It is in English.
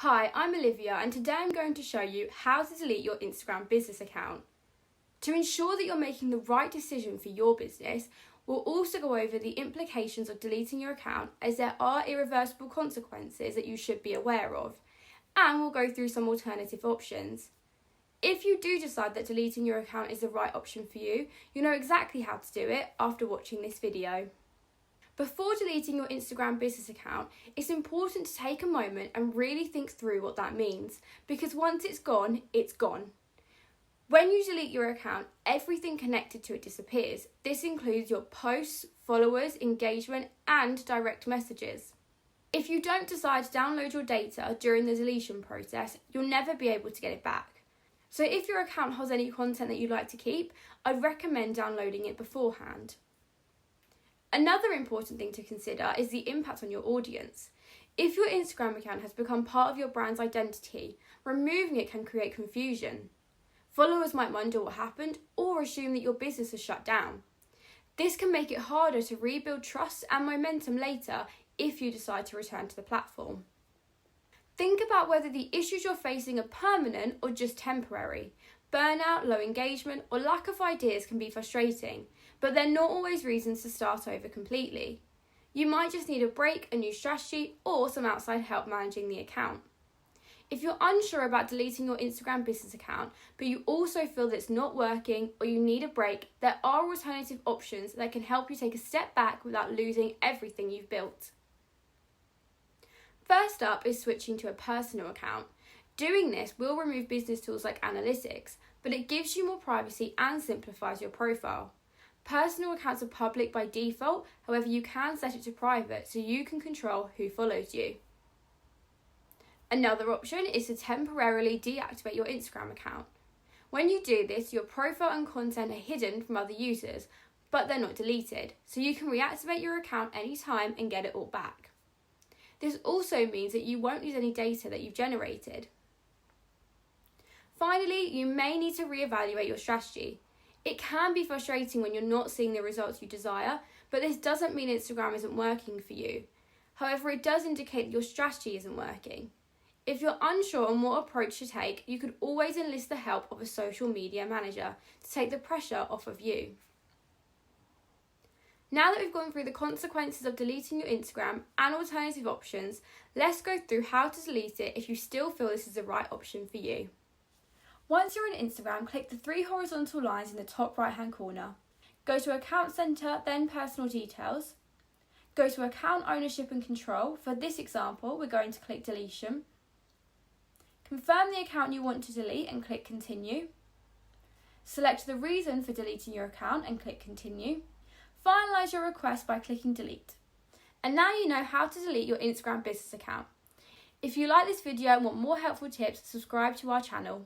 Hi, I'm Olivia and today I'm going to show you how to delete your Instagram business account. To ensure that you're making the right decision for your business, we'll also go over the implications of deleting your account, as there are irreversible consequences that you should be aware of, and we'll go through some alternative options. If you do decide that deleting your account is the right option for you, you'll know exactly how to do it after watching this video. Before deleting your Instagram business account, it's important to take a moment and really think through what that means, because once it's gone, it's gone. When you delete your account, everything connected to it disappears. This includes your posts, followers, engagement, and direct messages. If you don't decide to download your data during the deletion process, you'll never be able to get it back. So if your account has any content that you'd like to keep, I'd recommend downloading it beforehand. Another important thing to consider is the impact on your audience. If your Instagram account has become part of your brand's identity, removing it can create confusion. Followers might wonder what happened or assume that your business is shut down. This can make it harder to rebuild trust and momentum later if you decide to return to the platform. Think about whether the issues you're facing are permanent or just temporary. Burnout, low engagement, or lack of ideas can be frustrating, but they're not always reasons to start over completely. You might just need a break, a new strategy, or some outside help managing the account. If you're unsure about deleting your Instagram business account, but you also feel that it's not working or you need a break, there are alternative options that can help you take a step back without losing everything you've built. First up is switching to a personal account. Doing this will remove business tools like analytics, but it gives you more privacy and simplifies your profile. Personal accounts are public by default, however you can set it to private so you can control who follows you. Another option is to temporarily deactivate your Instagram account. When you do this, your profile and content are hidden from other users, but they're not deleted, so you can reactivate your account anytime and get it all back. This also means that you won't lose any data that you've generated. Finally, you may need to reevaluate your strategy. It can be frustrating when you're not seeing the results you desire, but this doesn't mean Instagram isn't working for you. However, it does indicate that your strategy isn't working. If you're unsure on what approach to take, you could always enlist the help of a social media manager to take the pressure off of you. Now that we've gone through the consequences of deleting your Instagram and alternative options, let's go through how to delete it if you still feel this is the right option for you. Once you're on Instagram, click the three horizontal lines in the top right hand corner. Go to Account Center, then Personal Details. Go to Account Ownership and Control. For this example, we're going to click Deletion. Confirm the account you want to delete and click Continue. Select the reason for deleting your account and click Continue. Finalise your request by clicking Delete. And now you know how to delete your Instagram business account. If you like this video and want more helpful tips, subscribe to our channel.